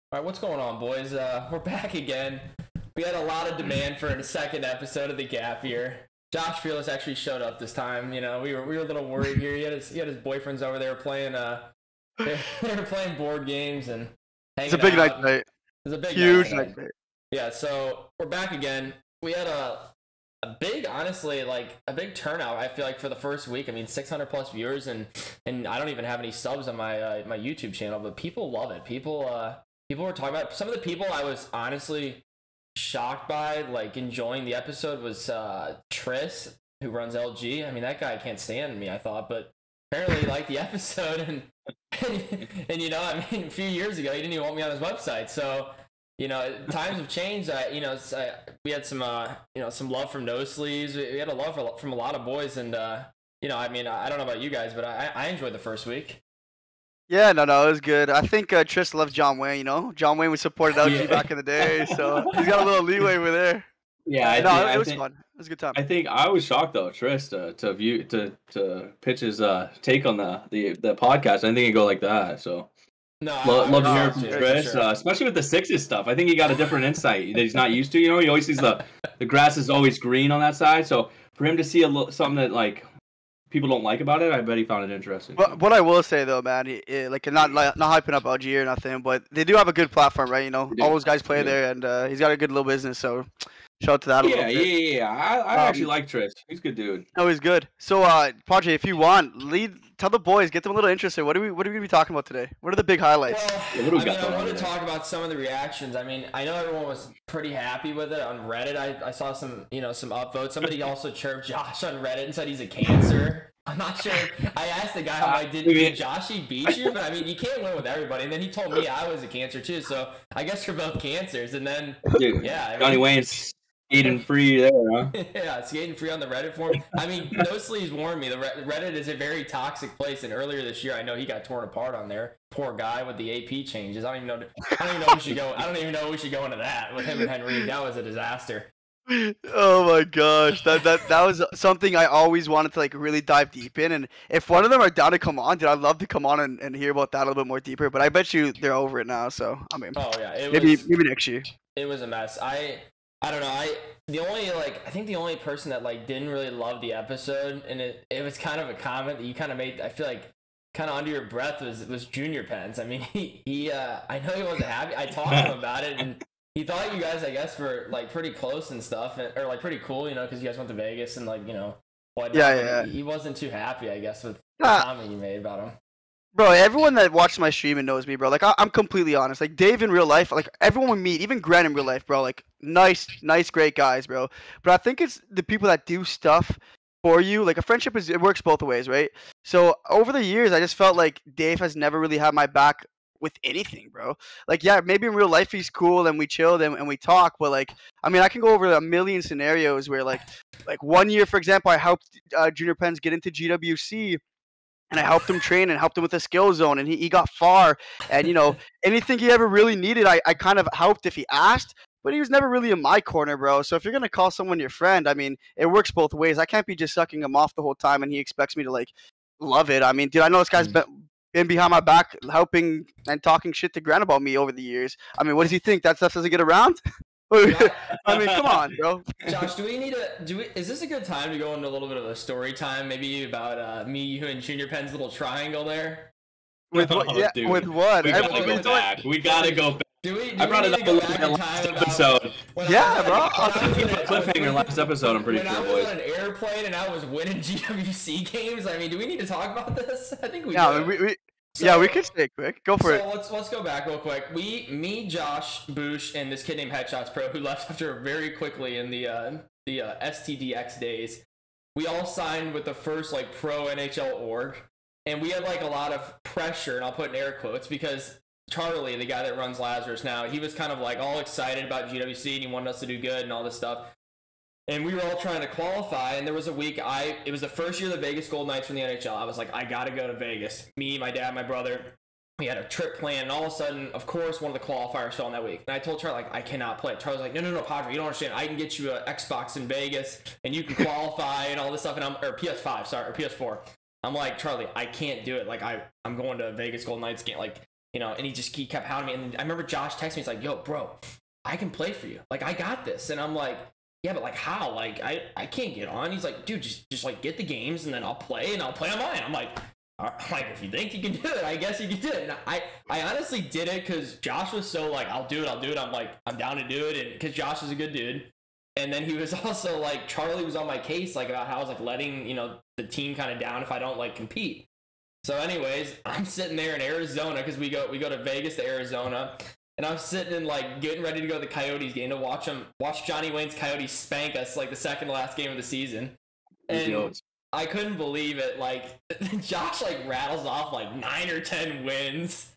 All right, what's going on, boys? We're back again. We had a lot of demand for a second episode of the Gap Year. JoshFearless actually showed up this time. You know, we were a little worried here. He had his boyfriends over there playing. They were playing board games and hanging It's a big out. night tonight. It's a big Huge night night tonight. Yeah, so we're back again. We had a big, honestly, like a big turnout. I feel like for the first week. I mean, 600 plus viewers, and I don't even have any subs on my my YouTube channel, but people love it. People were talking about it. Some of the people I was honestly shocked by, like enjoying the episode, was Tris, who runs LG. I mean, that guy can't stand me, I thought, but apparently he liked the episode, and you know, I mean, a few years ago he didn't even want me on his website. So, you know, times have changed. You know, we had some you know, some love from No Sleeves. We had a love from a lot of boys, and you know, I mean, I don't know about you guys, but I enjoyed the first week. Yeah, no, it was good. I think Tris loves John Wayne. You know, John Wayne was supported LG back in the day, so he's got a little leeway over there. Yeah, it was fun. It was a good time. I think I was shocked though, Tris, to pitch his take on the podcast. I didn't think it'd go like that. So No, love to hear from from Tris, sure. especially with the Sixers stuff. I think he got a different insight that he's not used to. You know, he always sees the grass is always green on that side. So for him to see something that like people don't like about it, I bet he found it interesting. But what I will say though, man, like not hyping up LG or nothing, but they do have a good platform, right? You know, all those guys play there, and he's got a good little business. So shout out to that. Yeah. I actually like Tris. He's a good dude. Oh, he's good. So, Padre, if you want, tell the boys, get them a little interested. What are we gonna be talking about today? What are the big highlights? Well, what do we I got mean, I going want on to talk about some of the reactions. I mean, I know everyone was pretty happy with it on Reddit. I saw some, you know, some upvotes. Somebody also chirped Josh on Reddit and said he's a cancer. I'm not sure. I asked the guy, I'm like, did Joshy beat you? But I mean, you can't win with everybody. And then he told me I was a cancer too. So I guess we're both cancers. And then, Dude, yeah. I mean, Johnny Wayne's skating free there, huh? Yeah, skating free on the Reddit forum. I mean, No Sleeves warned me. The Reddit is a very toxic place, and earlier this year, I know he got torn apart on there. Poor guy with the AP changes. I don't even know we should go. I don't even know we should go into that with him and Henry. That was a disaster. Oh my gosh, that was something I always wanted to like really dive deep in. And if one of them are down to come on, dude, I'd love to come on and hear about that a little bit more deeper. But I bet you they're over it now. So I mean, oh yeah, maybe next year. It was a mess. I don't know. I think the only person that like didn't really love the episode, and it was kind of a comment that you kind of made. I feel like kind of under your breath was Junior Pence. I mean, he I know he wasn't happy. I talked to him about it, and he thought you guys, I guess, were like pretty close and stuff, or like pretty cool, you know, because you guys went to Vegas and like, you know, whatnot. Yeah. He wasn't too happy, I guess, with the comment you made about him. Bro, everyone that watched my stream and knows me, bro, like I'm completely honest. Like Dave in real life, like everyone we meet, even Grant in real life, bro, like nice, great guys, bro. But I think it's the people that do stuff for you. Like a friendship it works both ways, right? So over the years, I just felt like Dave has never really had my back with anything, bro. Like, yeah, maybe in real life he's cool and we chill and we talk, but like, I mean, I can go over a million scenarios where like 1 year, for example, I helped Junior Pence get into GWC, and I helped him train and helped him with the skill zone, and he got far. And you know, anything he ever really needed, I kind of helped if he asked, but he was never really in my corner, bro. So if you're gonna call someone your friend, I mean, it works both ways. I can't be just sucking him off the whole time and he expects me to like love it. I mean, dude, I know this guy's been behind my back helping and talking shit to Grant about me over the years. I mean, what does he think? That stuff doesn't get around? I mean, come on, bro. Josh, is this a good time to go into a little bit of a story time, maybe about me, you, and Junior Penn's little triangle there? With what? Yeah, dude. with what? We gotta go back. We gotta go back. I brought it up a little bit last episode. Yeah, bro. Cliffhanger last episode, I'm pretty sure, boys. When I was on an airplane and I was winning GWC games, I mean, do we need to talk about this? I think we do. Yeah, we could stay quick. Go for it. So let's go back real quick. Me, Josh, Boosh, and this kid named Headshots Pro, who left after very quickly in the STDX days, we all signed with the first like pro NHL org, and we had like a lot of pressure, and I'll put in air quotes, because Charlie, the guy that runs Lazarus now, he was kind of like all excited about GWC and he wanted us to do good and all this stuff. And we were all trying to qualify, and there was a week it was the first year of the Vegas Golden Knights from the NHL. I was like, I gotta go to Vegas. Me, my dad, my brother, we had a trip planned, and all of a sudden, of course, one of the qualifiers fell in that week. And I told Charlie, like, I cannot play. Charlie's like, no, Padre, you don't understand. I can get you an Xbox in Vegas, and you can qualify and all this stuff. And or PS5, sorry, or PS4. I'm like, Charlie, I can't do it. Like, I'm going to a Vegas Golden Knights game. Like, and he kept hounding me. And then I remember Josh texted me. He's like, yo, bro, I can play for you. Like, I got this. And I'm like, yeah, but like how? Like, I can't get on. He's like, dude, just like get the games and then I'll play on mine. I'm like, if you think you can do it, I guess you can do it. And I honestly did it because Josh was so like, I'll do it. I'm like, I'm down to do it. And because Josh is a good dude. And then he was also like, Charlie was on my case, like about how I was like letting, the team kind of down if I don't like compete. So anyways, I'm sitting there in Arizona because we go to Vegas to Arizona. And I'm sitting and like getting ready to go to the Coyotes game to watch Johnny Wayne's Coyotes spank us like the second to last game of the season. And I couldn't believe it. Like Josh like rattles off like 9 or 10 wins.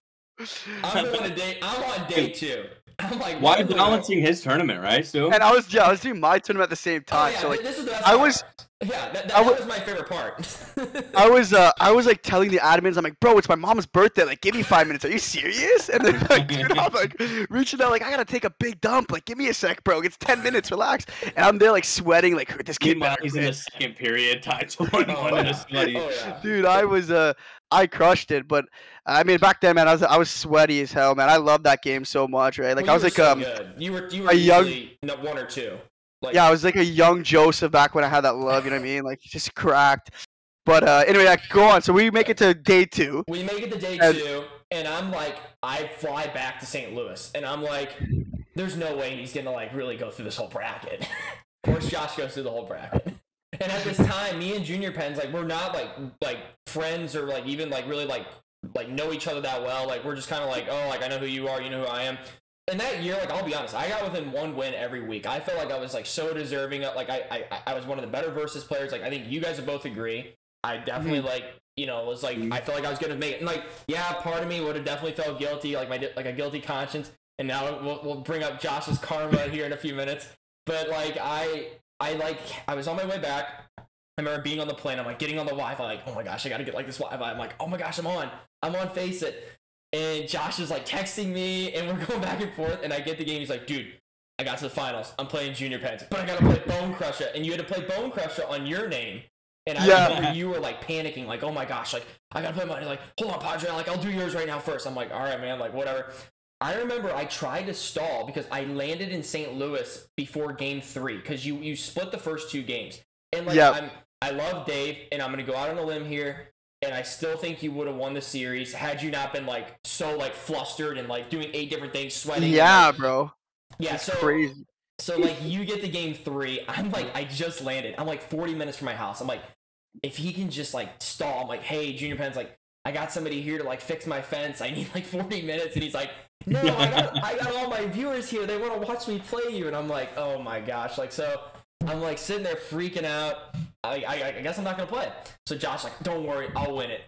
I'm on day 2. I'm like, why balancing his tournament, right, Stu? And I was doing my tournament at the same time. So like, this is the best part. Yeah, that was my favorite part. I was like telling the admins, I'm like, bro, it's my mom's birthday. Like, give me 5 minutes. Are you serious? And then like, dude, I'm like reaching out, like, I gotta take a big dump. Like, give me a sec, bro. It's 10 minutes. Relax. And I'm there like sweating, like this kid. He's in the second period, tied to 1-1. Dude, I crushed it. But I mean, back then, man, I was sweaty as hell, man. I loved that game so much, right? Like, I was like, so good. You were a young 1 or 2. Like, yeah, I was like a young Joseph back when I had that love, you know what I mean? Like, just cracked. But anyway, go on. So we make it to day 2. We make it to day 2, and I'm like, I fly back to St. Louis, and I'm like, there's no way he's gonna like really go through this whole bracket. Of course, Josh goes through the whole bracket. And at this time, me and Junior Pens, like, we're not like friends or like even like really like know each other that well. Like, we're just kind of like, oh, like I know who you are, you know who I am. And that year, like, I'll be honest, I got within 1 win every week. I felt like I was like so deserving of, like, I was one of the better versus players. Like, I think you guys would both agree. I definitely was like, I felt like I was gonna make it. And like, yeah, part of me would have definitely felt guilty, like a guilty conscience. And now we'll bring up Josh's karma here in a few minutes. But like, I was on my way back. I remember being on the plane. I'm like getting on the Wi-Fi. Like, oh my gosh, I gotta get like this Wi-Fi. I'm like, oh my gosh, I'm on Face It. And Josh is like texting me, and we're going back and forth. And I get the game. He's like, dude, I got to the finals. I'm playing Junior Pens, but I gotta play Bone Crusher. And you had to play Bone Crusher on your name. And I remember you were like panicking, like, oh my gosh, like I gotta play mine. Like, hold on, Padre, like I'll do yours right now first. I'm like, all right, man, like whatever. I remember I tried to stall because I landed in St. Louis before game 3 because you split the first 2 games. And like I love Dave, and I'm gonna go out on a limb here. And I still think you would have won the series had you not been like so like flustered and like doing 8 different things, sweating. Yeah, like, bro. Yeah, that's so crazy. So like you get to game 3. I'm like, I just landed. I'm like 40 minutes from my house. I'm like, if he can just like stall, I'm like, hey, Junior Pens, like I got somebody here to like fix my fence. I need like 40 minutes. And he's like, no, I got all my viewers here. They want to watch me play you. And I'm like, oh my gosh. Like, so I'm like sitting there freaking out. I guess I'm not going to play. So Josh like, don't worry, I'll win it.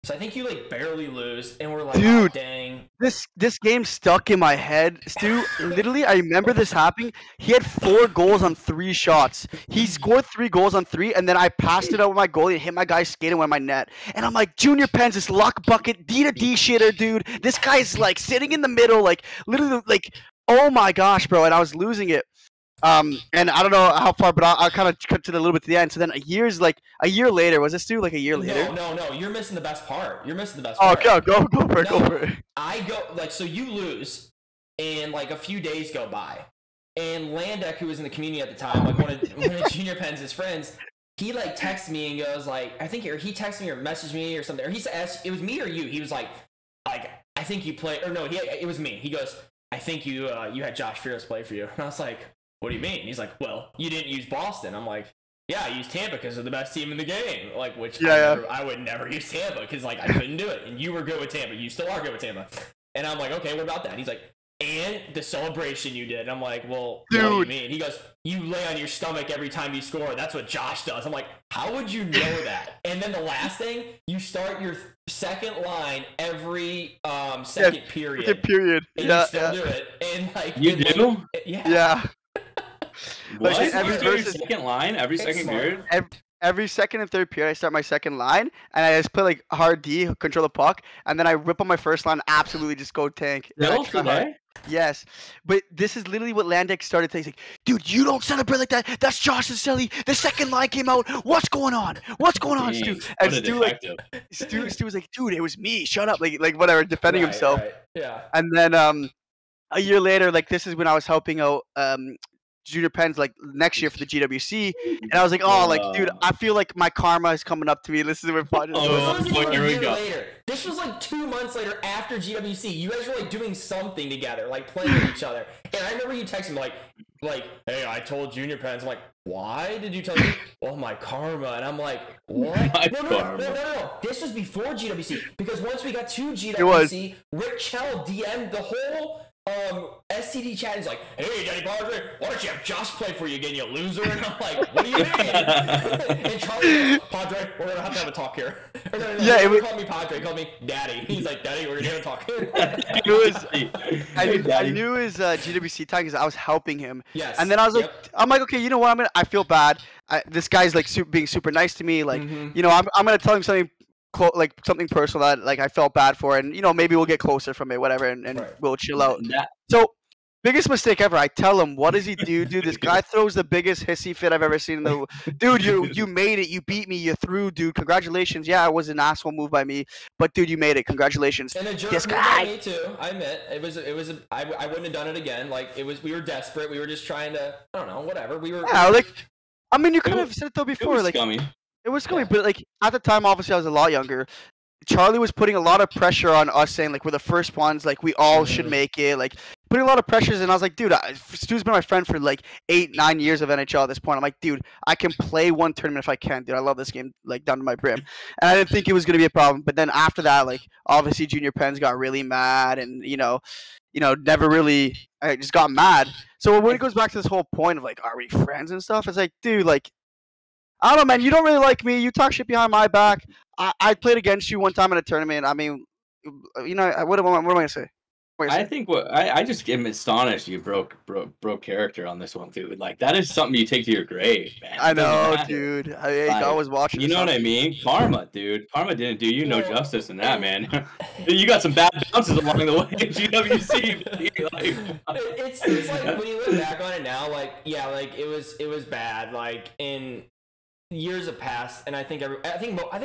So I think you like barely lose, and we're like, dude, oh, dang. This game stuck in my head, Stu. Literally, I remember this happening. He had 4 goals on 3 shots. He scored 3 goals on 3, and then I passed it out with my goalie and hit my guy skating with my net. And I'm like, Junior Pens, this luck bucket, D to D shitter, dude. This guy's like sitting in the middle, like literally, like, oh my gosh, bro. And I was losing it. And I don't know how far, but I'll kind of cut to the little bit to the end. So then a year later, was this Stu? Like a year later? No, you're missing the best part. You're missing the best part. Oh, go for it. I go, like, so you lose, and like a few days go by, and Landek, who was in the community at the time, like one of Junior Pens' friends, he like texts me and goes like, I think he texted me or messaged me or something, or he asked, it was me or you. He was like, I think you play, or no, it was me. He goes, I think you had JoshFearless play for you, and I was like, what do you mean? He's like, well, you didn't use Boston. I'm like, yeah, I used Tampa because they're the best team in the game. Like, which I would never use Tampa because like I couldn't do it. And you were good with Tampa. You still are good with Tampa. And I'm like, okay, what about that? He's like, and the celebration you did. And I'm like, well, dude, what do you mean? He goes, you lay on your stomach every time you score. That's what Josh does. I'm like, how would you know that? And then the last thing, you start your second line every second period. And you still do it. And like you do? Yeah. What? Like, every second line, every second period? Every second and third period, I start my second line, and I just play like hard D, control the puck, and then I rip on my first line, absolutely just go tank. Yes, but this is literally what Landex started saying. He's like, dude, you don't celebrate like that. That's Josh and Silly. The second line came out. What's going on? What's going on, Stu? Jeez, And what a Stu was like, dude, it was me. Shut up. Like whatever, defending himself. Right. Yeah. And then a year later, like this is when I was helping out Junior Penn's like next year for the GWC, and I was like, oh, like dude, I feel like my karma is coming up to me. Listen to my podcast. This was here we go. later. This was like 2 months later after GWC. You guys were like doing something together, like playing with each other. And I remember you texting me like, hey, I told Junior Pens. I'm like, why did you tell me? Oh, my karma. And I'm like, what? No. This was before GWC, because once we got to GWC, Rick Chell DM'd the whole STD chat. He's like, hey, Daddy Padre, why don't you have Josh play for you again, you loser? And I'm like, what do you mean? And Charlie goes, Padre, we're gonna have to have a talk here. Or no, yeah, he called me Padre, he called me Daddy. He's like, Daddy, we're gonna have a talk here. I knew his GWC time because I was helping him. Yes. And then I was like, I'm like, okay, you know what? I feel bad. This guy's like being super nice to me. Like, you know, I'm gonna tell him something. Like something personal that like I felt bad for, and you know maybe we'll get closer from it, whatever, and right. We'll chill out. So biggest mistake ever. I tell him, what does he do? Dude, this guy throws the biggest hissy fit I've ever seen in the. Dude, you made it. You beat me. You threw, dude. Congratulations. Yeah, it was an asshole move by me, but dude, you made it. Congratulations. And a jerk move by me too. I admit it was. I wouldn't have done it again. Like it was. We were desperate. We were just trying to. I don't know. Whatever. We were. Yeah, like. I mean, you could have said it though before. It was like scummy. It was scummy, but like at the time, obviously, I was a lot younger. Charlie was putting a lot of pressure on us, saying like we're the first ones, like we all should make it, like putting a lot of pressures. And I was like, dude, Stu's been my friend for like 8-9 years of NHL at this point. I'm like, dude, I can play one tournament if I can, dude. I love this game like down to my brim, and I didn't think it was gonna be a problem. But then after that, like obviously Junior Pens got really mad, and you know, never really. I just got mad. So when it goes back to this whole point of like, are we friends and stuff? It's like, dude, like. I don't know, man. You don't really like me. You talk shit behind my back. I played against you one time in a tournament. I mean, you know, what am I going to say? I think I just am astonished you broke character on this one, dude. Like that is something you take to your grave, man. I know, dude. I was watching. You know what I mean? Karma, dude. Karma didn't do you no justice in that, man. You got some bad bounces along the way in GWC. Like, it's like when you look back on it now, like yeah, like it was bad. Like in years have passed, and I think a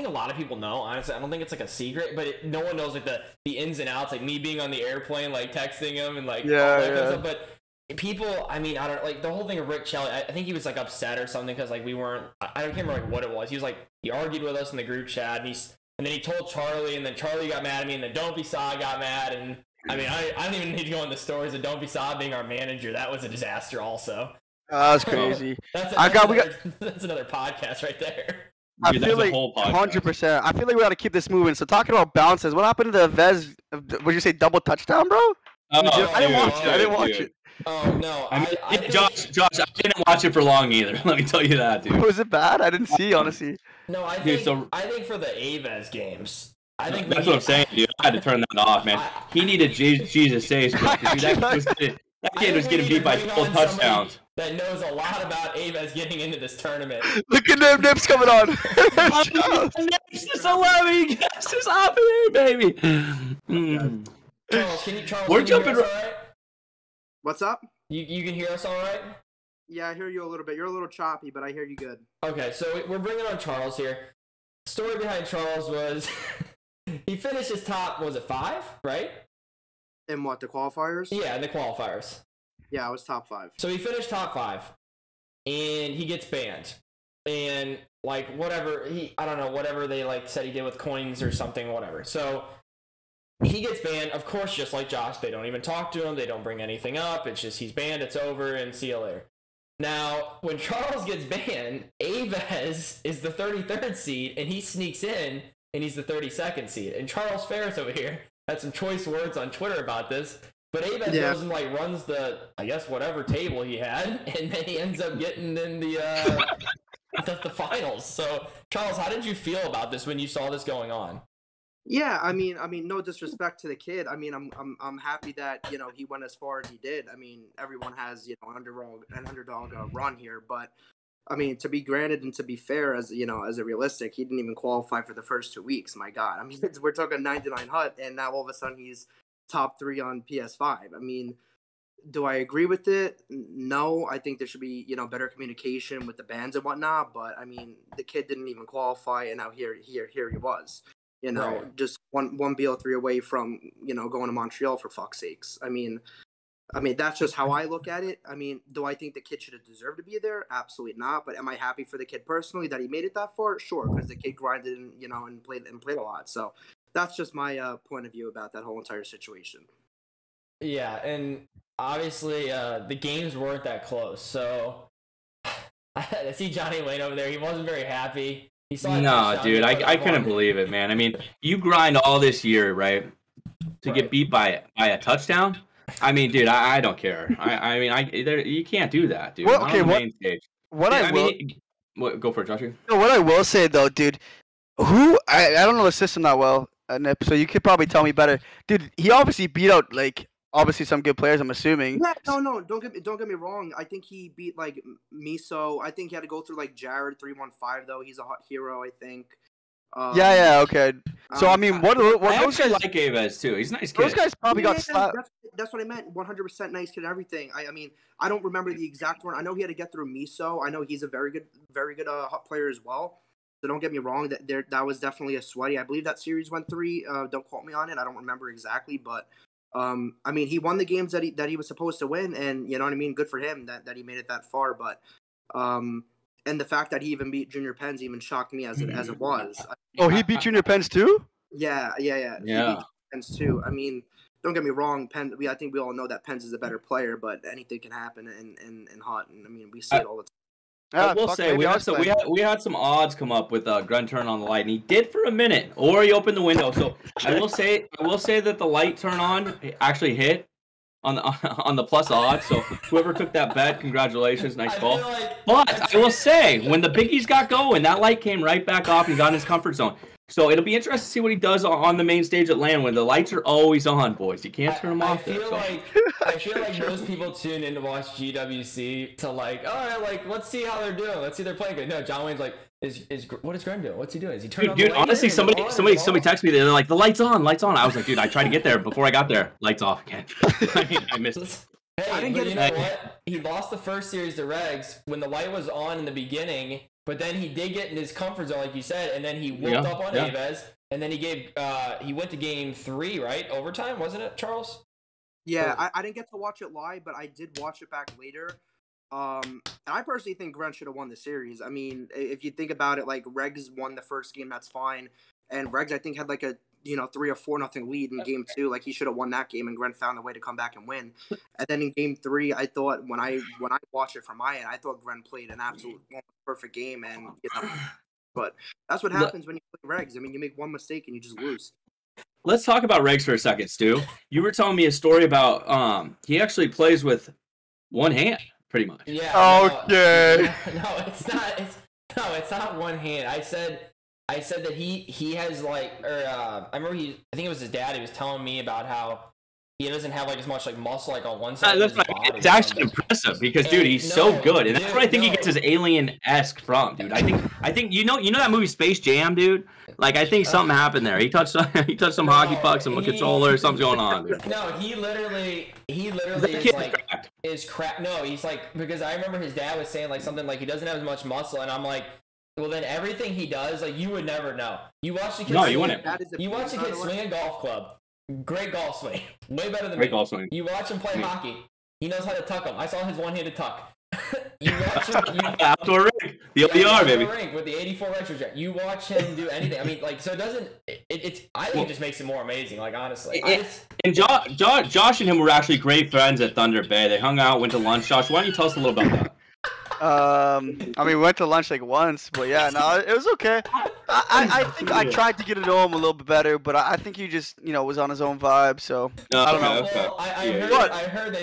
lot of people know. Honestly, I don't think it's like a secret, but no one knows like the ins and outs. Like me being on the airplane, like texting him and like all that kind of stuff. But people, I mean, I don't like the whole thing of Rick Shelley. I think he was like upset or something because like we weren't. I don't remember like what it was. He was like he argued with us in the group chat, and then he told Charlie, and then Charlie got mad at me, and then Don't Be Saw got mad, and I mean I don't even need to go into stories of Don't Be Saw being our manager. That was a disaster also. Oh, that's crazy. That's another podcast right there. Dude, I feel like 100%. I feel like we got to keep this moving. So talking about bounces, what happened to the Vez? Would you say double touchdown, bro? I didn't watch it. Oh no! I mean, Josh, I didn't watch it for long either. Let me tell you that, dude. Was it bad? I didn't see, honestly. No, I think for the Avez games. That's what I'm saying, dude. I had to turn that off, man. He needed Jesus saves, bro. That kid was getting beat by 12 touchdowns. That knows a lot about Avez getting into this tournament. Look at them nips coming on. Nips is 11. Yes, it's happening, baby. Charles, can you We're can jumping. You hear us all right? What's up? You can hear us all right? Yeah, I hear you a little bit. You're a little choppy, but I hear you good. Okay, so we're bringing on Charles here. Story behind Charles was he finished his top. Was it 5? Right? In what, the qualifiers? Yeah, in the qualifiers. Yeah, I was top 5. So he finished top 5, and he gets banned, and like whatever whatever they like said he did with coins or something, whatever. So he gets banned, of course, just like Josh. They don't even talk to him. They don't bring anything up. It's just he's banned. It's over, and see you later. Now, when Charles gets banned, Avez is the 33rd seed, and he sneaks in, and he's the 32nd seed. And Charles Ferris over here had some choice words on Twitter about this. But Avez goes and like runs the, I guess, whatever table he had, and then he ends up getting in the finals. So, Charles, how did you feel about this when you saw this going on? Yeah, I mean, no disrespect to the kid. I mean, I'm happy that he went as far as he did. I mean, everyone has an underdog run here, but I mean, to be granted and to be fair, as as a realistic, he didn't even qualify for the first 2 weeks. My God, I mean, we're talking 99 hut, and now all of a sudden he's top 3 on PS5. I mean, do I agree with it? No, I think there should be, you know, better communication with the bans and whatnot. But I mean, the kid didn't even qualify, and now here he was. You know, Right. just one BO3 away from, you know, going to Montreal for fuck's sakes. I mean, that's just how I look at it. I mean, do I think the kid should have deserved to be there? Absolutely not. But am I happy for the kid personally that he made it that far? Sure, because the kid grinded and, you know, and played a lot. So that's just my point of view about that whole entire situation. Yeah, and obviously the games weren't that close. So I see Johnny Wayne over there. He wasn't very happy. He saw No, dude, I couldn't believe it, man. I mean, you grind all this year, right, to get beat by a touchdown. I mean, dude, I don't care. I mean, you can't do that, dude. Well, okay, on the main stage. What Yeah, I will, go for it, Joshua. no, what I will say though, dude, I don't know the system that well, Nip, so you could probably tell me better, dude. He obviously beat out like obviously some good players, I'm assuming. Yeah, no, don't get me wrong. I think he beat like Miso. I think he had to go through like Jared 315 though. He's a hot hero, I think. Yeah, okay. So I mean, what I those actually guys? like Aves too. He's a nice kid. Those guys probably got slapped. That's what I meant. 100% nice kid and everything. I mean, I don't remember the exact one. I know he had to get through Miso. I know he's a very good hot player as well. So don't get me wrong. That was definitely a sweaty. I believe that series went 3. Don't quote me on it. I don't remember exactly, but I mean, he won the games that he was supposed to win, and you know what I mean. Good for him that he made it that far. But and the fact that he even beat Junior Pens even shocked me as it was. Oh, he beat Junior Pens too? Yeah. He beat Pens too. I mean, don't get me wrong. I think we all know that Pens is a better player, but anything can happen in hot. And I mean, we see it all the time. Yeah, I will say we had some odds come up with Gren turn on the light, and he did for a minute, or he opened the window. So I will say that the light turn on actually hit on the plus odds. So whoever took that bet, congratulations, nice call. But I will say, when the biggies got going, that light came right back off and he got in his comfort zone. So it'll be interesting to see what he does on the main stage at LAN when the lights are always on, boys. You can't turn them off. I feel like most people tune in to watch GWC to like, all right, like let's see how they're doing. Let's see they're playing good. No, John Wayne's like, what is Graham doing? What's he doing? Is he turning on the light? Honestly, somebody texted me. They're like, the light's on. I was like, dude, I tried to get there. Before I got there, lights off again. I missed it. Hey, but you know what? He lost the first series to Regs when the light was on in the beginning, but then he did get in his comfort zone, like you said, and then he whooped up on Aves, and then he went to game 3, right? Overtime, wasn't it, Charles? Yeah, I didn't get to watch it live, but I did watch it back later. And I personally think Gren should have won the series. I mean, if you think about it, like Regs won the first game, that's fine. And Regs, I think, had like a 3 or 4-0 lead in game 2. Like he should have won that game, and Gren found a way to come back and win. And then in game 3, I thought when I watched it from my end, I thought Gren played an absolute perfect game, and but that's what happens when you play Regs. I mean, you make one mistake and you just lose. Let's talk about Regs for a second, Stu. You were telling me a story about he actually plays with one hand, pretty much. Yeah. Okay. No, it's not. It's not one hand. I said that he has like, I remember I think it was his dad. He was telling me about how he doesn't have like as much like muscle like on one side. That's of his body. It's actually impressive because dude, he's so good, and that's where I think he gets his alien-esque from, dude. I think you know that movie Space Jam, dude. Like I think something happened there. He touched some hockey pucks, some controller, something's going on, dude. No, he literally is cracked. No, he's like, because I remember his dad was saying like something like he doesn't have as much muscle, and I'm like, well then everything he does, like you would never know. You watch the kid. No, you wouldn't. You watch the kid swing a golf club. Great golf swing. Way better than Great me. golf swing. You watch him play hockey. He knows how to tuck them. I saw his one-handed tuck. You watch him. Outdoor rink. The ODR, baby. Rink with the 84 retro jet. You watch him do anything. I mean, like, so it doesn't. I think it just makes it more amazing. Like, honestly. And Josh and him were actually great friends at Thunder Bay. They hung out, went to lunch. Josh, why don't you tell us a little about that? I mean, we went to lunch like once, but yeah, no, it was okay. I think I tried to get to know him a little bit better, but I think he just, was on his own vibe. So I don't know. Well, I heard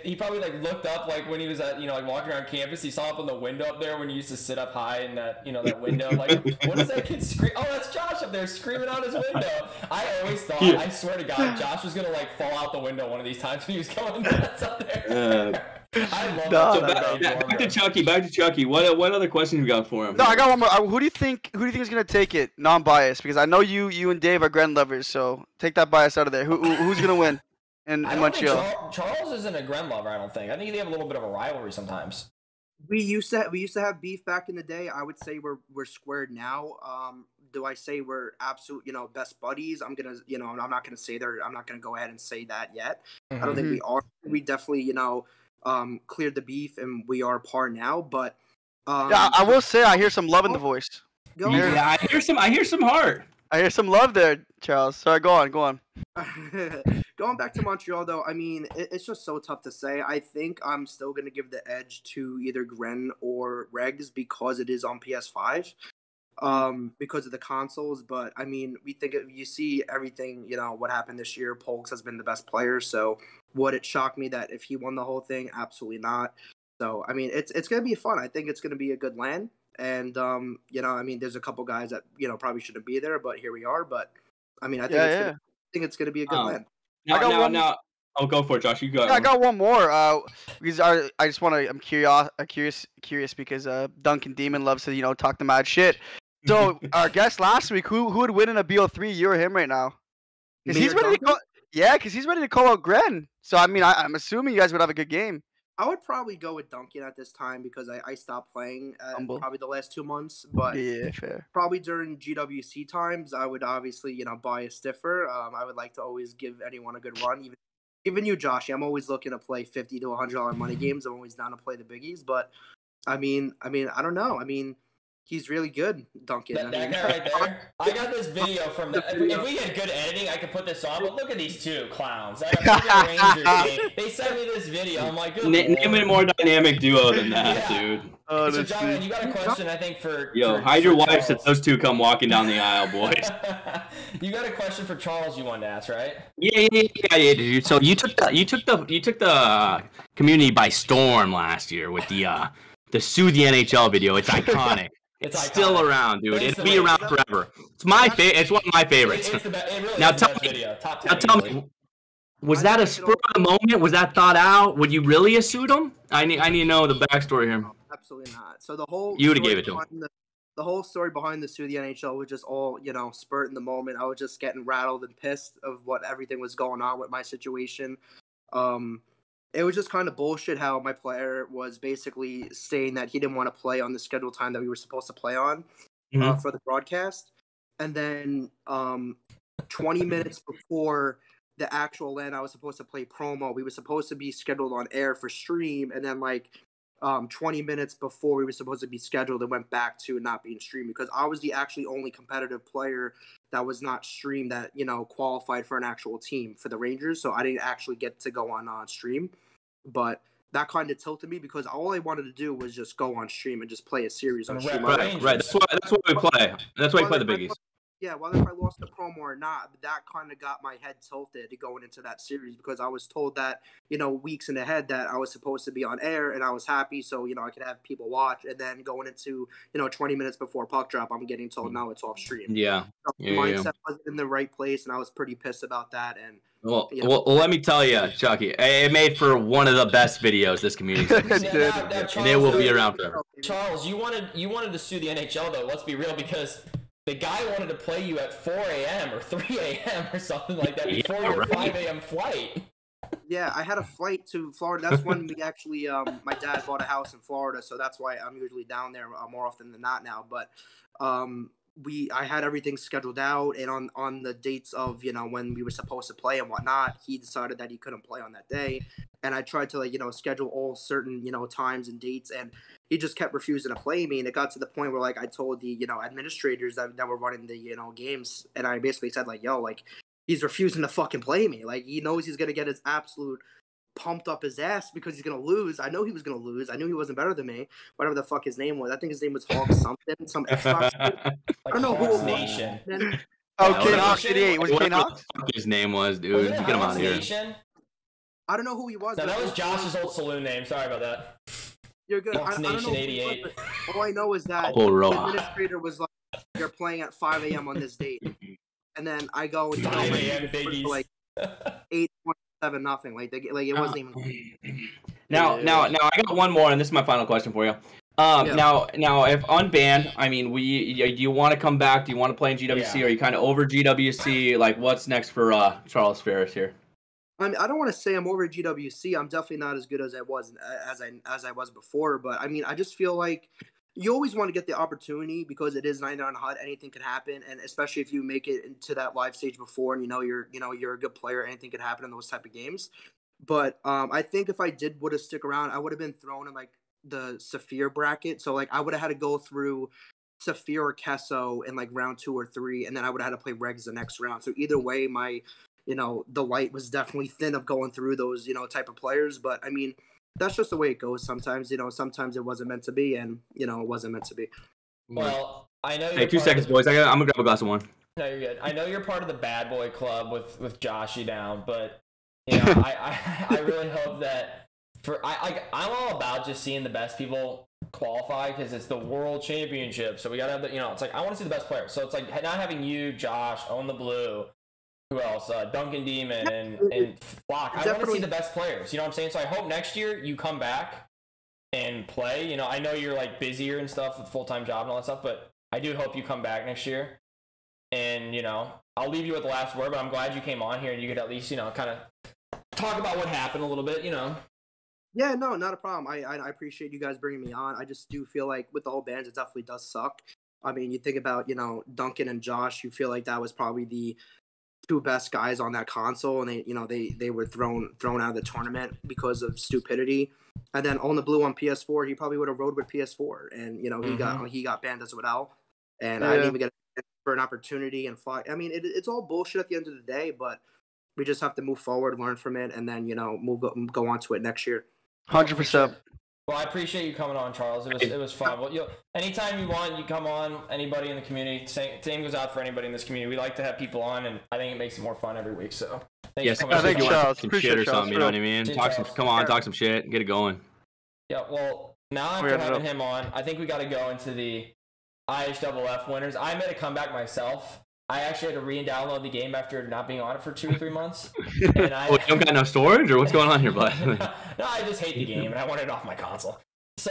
he probably like looked up like when he was at like walking around campus. He saw up on the window up there when he used to sit up high in that that window. Like, what is that kid scream? Oh, that's Josh up there screaming out his window. I always thought, I swear to God, Josh was gonna like fall out the window one of these times when he was going nuts up there. I love No, that. Back to Chucky. Back to Chucky. What other questions you got for him? No, I got one more. Who do you think is gonna take it? Non-biased, because I know you and Dave are Gren lovers. So take that bias out of there. Who's gonna win in Montreal? Charles isn't a Gren lover. I don't think. I think they have a little bit of a rivalry sometimes. We used to have beef back in the day. I would say we're squared now. Do I say we're absolute, best buddies? I'm not gonna say I'm not gonna go ahead and say that yet. I don't think we are. We definitely, cleared the beef and we are par now. But yeah, I will say I hear some love in the voice. I hear some heart. I hear some love there, Charles. Sorry, go on. Going back to Montreal, though, I mean, it's just so tough to say. I think I'm still going to give the edge to either Gren or Regs because it is on PS5, because of the consoles. But, I mean, you see everything, what happened this year. Polks has been the best player. So would it shock me that if he won the whole thing? Absolutely not. So, I mean, it's going to be fun. I think it's going to be a good LAN. And, I mean, there's a couple guys that, probably shouldn't be there, but here we are. But, I mean, I think it's going to be a good LAN. Now, I'll go for it, Josh. You go. Yeah, I got one more. Because I just want to. I'm curious because Duncan Demon loves to talk the mad shit. So our guest last week, who would win in a BO3? You or him right now? Because he's ready to call. Yeah, because he's ready to call out Gren. So I mean, I'm assuming you guys would have a good game. I would probably go with Duncan at this time because I stopped playing probably the last 2 months. But yeah, fair. Probably during GWC times, I would obviously, buy a stiffer. I would like to always give anyone a good run. Even you, Josh. I'm always looking to play $50 to $100 money games. I'm always down to play the biggies. But, I mean, I don't know. I mean, he's really good, Duncan. That guy right there. I got this video from the. If we had good editing, I could put this on. But look at these two clowns. I got Rangers game. They sent me this video. I'm like, good. Name a more dynamic duo than that, dude. Oh, so, John, you got a question? I think for hide your wives if those two come walking down the aisle, boys. You got a question for Charles? You wanted to ask, right? Yeah, dude. So you took the community by storm last year with the Sue the NHL video. It's iconic. It's still around, dude. It'll be around forever. It's it's one of my favorites. It really now is the best video. Top 10 tell me, was that a spur of the moment? Was that thought out? Would you really have sued him? I need to know the backstory here. Absolutely not. So the whole you would have gave it to him. The whole story behind the Sue the NHL was just all spurt in the moment. I was just getting rattled and pissed of what everything was going on with my situation. It was just kind of bullshit how my player was basically saying that he didn't want to play on the scheduled time that we were supposed to play on for the broadcast. And then 20 minutes before the actual LAN I was supposed to play promo, we were supposed to be scheduled on air for stream. And then 20 minutes before we were supposed to be scheduled, it went back to not being streamed because I was the actually only competitive player that was not streamed that, qualified for an actual team for the Rangers. So I didn't actually get to go on stream. But that kind of tilted me because all I wanted to do was just go on stream and just play a series on stream. Right. That's what we play. That's why we play the biggies. Yeah, whether if I lost the promo or not, that kind of got my head tilted going into that series because I was told that, weeks in ahead that I was supposed to be on air and I was happy so, I could have people watch. And then going into, 20 minutes before puck drop, I'm getting told, no, it's off stream. Yeah. So mindset wasn't in the right place and I was pretty pissed about that. And well, let me tell you, Chucky, it made for one of the best videos this community and it will be around forever. Charles, you wanted to sue the NHL though. Let's be real because the guy wanted to play you at 4 a.m. or 3 a.m. or something like that before your 5 a.m. flight. Yeah, I had a flight to Florida. That's when we actually, my dad bought a house in Florida, so that's why I'm usually down there more often than not now. But I had everything scheduled out, and on the dates of when we were supposed to play and whatnot, he decided that he couldn't play on that day, and I tried to schedule all certain times and dates, and he just kept refusing to play me, and it got to the point where I told the administrators that were running the games, and I basically said he's refusing to fucking play me, he knows he's gonna get his absolute pumped up his ass because he's gonna lose. I know he was gonna lose. I knew he wasn't better than me. Whatever the fuck his name was. I think his name was Hawk something. Some Xbox. I don't know who it was. Nation. Oh, Kane Hawk 88. Was it Kane Hawk? His name was, dude. Get him out of here. Nation? I don't know who he was. No, that was Josh's old saloon name. Sorry about that. You're good. Fox Nation 88. All I know is that the administrator was like, "You're playing at 5 a.m. on this date," and then I go and 5 a.m. biggies. 8:27 nothing. It wasn't even. Now, I got one more, and this is my final question for you. Now, if unbanned, I mean, do you want to come back? Do you want to play in GWC? Yeah. Or are you kind of over GWC? Like, what's next for Charles Ferris here? I mean, I don't want to say I'm over GWC. I'm definitely not as good as I was before. But I mean, I just feel like you always want to get the opportunity because it is 99 HUD. Anything could happen, and especially if you make it into that live stage before, and you're a good player, anything could happen in those type of games. But I think if I would have stick around, I would have been thrown in like the Saphir bracket. So like I would have had to go through Saphir or Kesso in like round 2 or 3, and then I would have had to play Regs the next round. So either way, my the light was definitely thin of going through those type of players. But I mean, that's just the way it goes. Sometimes sometimes it wasn't meant to be, and it wasn't meant to be. Well, I know. Hey, 2 seconds, boys. I'm gonna grab a glass of wine. No, you're good. I know you're part of the bad boy club with Joshy down, but I really hope that I'm all about just seeing the best people qualify because it's the world championship. So we gotta have it's like I want to see the best players. So it's like not having you, Josh, Own the Blue, who else? Duncan Demon and Flock. I want to see the best players. You know what I'm saying? So I hope next year you come back and play. I know you're like busier and stuff with full-time job and all that stuff, but I do hope you come back next year. And I'll leave you with the last word, but I'm glad you came on here and you could at least kind of talk about what happened a little bit. Yeah, no, not a problem. I appreciate you guys bringing me on. I just do feel like with the whole bans, it definitely does suck. I mean, you think about Duncan and Josh. You feel like that was probably the 2 best guys on that console, and they were thrown out of the tournament because of stupidity. And then On the Blue on PS4, he probably would have rode with PS4, and he got banned as well. And I didn't even get for an opportunity and fly. I mean, it's all bullshit at the end of the day, but we just have to move forward, learn from it, and then go on to it next year. 100%. Well, I appreciate you coming on, Charles. It was fun. Well, anytime you want, you come on. Anybody in the community, same goes out for anybody in this community. We like to have people on, and I think it makes it more fun every week. So, thanks for coming on. Thanks, Charles. Some shit or something, you know what I mean? Talk some shit, get it going. Yeah. Well, now after having him on, I think we got to go into the IHFF winners. I made a comeback myself. I actually had to re-download the game after not being on it for 2 or 3 months. And you don't got enough storage, or what's going on here, bud? No, I just hate the game, and I wanted it off my console. So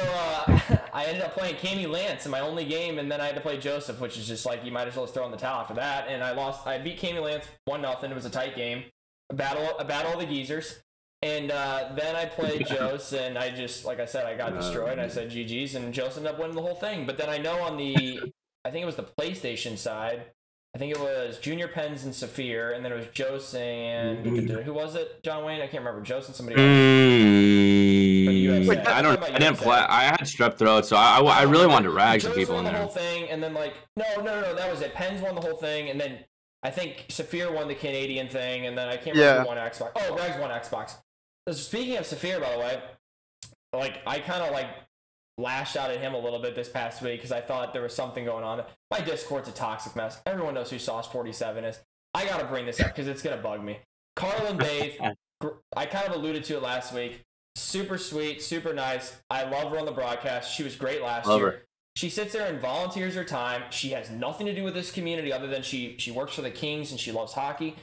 I ended up playing Cammy Lance in my only game, and then I had to play Joseph, which is just like you might as well just throw in the towel after that. And I beat Cammy Lance 1-0. It was a tight game, a battle of the geezers. And then I played Jose, and I just, like I said, I got destroyed. And I said GG's, and Jose ended up winning the whole thing. But then I know on I think it was the PlayStation side. I think it was Junior Pens and Saphir, and then it was Jose and who was it? John Wayne? I can't remember. Jose and somebody else. Wait, I didn't play. I had strep throat, so I really wanted to rag some people in there. Jose won the whole thing, and then no, that was it. Pens won the whole thing, and then I think Saphir won the Canadian thing, and then I can't remember who won Xbox. Oh, Regs won Xbox. So speaking of Saphir, by the way, I kind of lashed out at him a little bit this past week because I thought there was something going on. My Discord's a toxic mess. Everyone knows who Sauce47 is. I gotta bring this up because it's gonna bug me. Carlin Bathe, I kind of alluded to it last week. Super sweet, super nice. I love her on the broadcast. She was great last year. She sits there and volunteers her time. She has nothing to do with this community other than she works for the Kings and she loves hockey.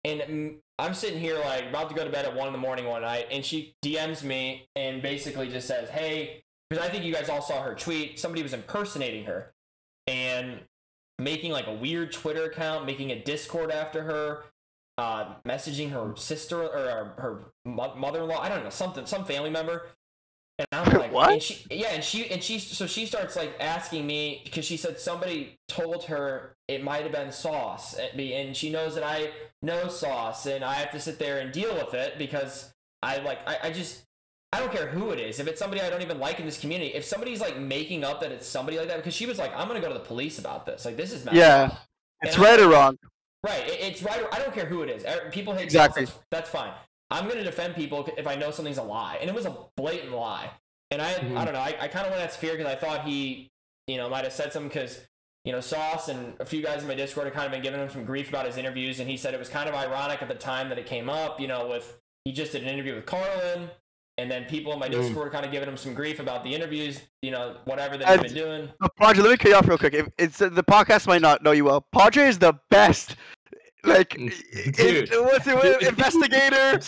And I'm sitting here about to go to bed at 1 a.m. one night, and she DMs me and basically just says, "Hey," because I think you guys all saw her tweet. Somebody was impersonating her and making a weird Twitter account, making a Discord after her, messaging her sister or her mother-in-law. I don't know, some family member. And I'm like, what? And she starts asking me because she said somebody told her it might have been Sauce, and she knows that I know Sauce, and I have to sit there and deal with it because I don't care who it is. If it's somebody I don't even like in this community, if somebody's making up that it's somebody like that, because she was like, I'm gonna go to the police about this. This is messed up. It's right or wrong. Right, it's right. I don't care who it is. People hate exactly. That's fine. I'm gonna defend people if I know something's a lie, and it was a blatant lie. And I don't know. I kind of went at Sphere because I thought he, might have said something because, Sauce and a few guys in my Discord had kind of been giving him some grief about his interviews, and he said it was kind of ironic at the time that it came up. With he just did an interview with Carlin. And then people in my Discord are kind of giving him some grief about the interviews, whatever that he's been doing. Padre, let me cut you off real quick. The podcast might not know you well. Padre is the best Like, Dude. what's it, investigator?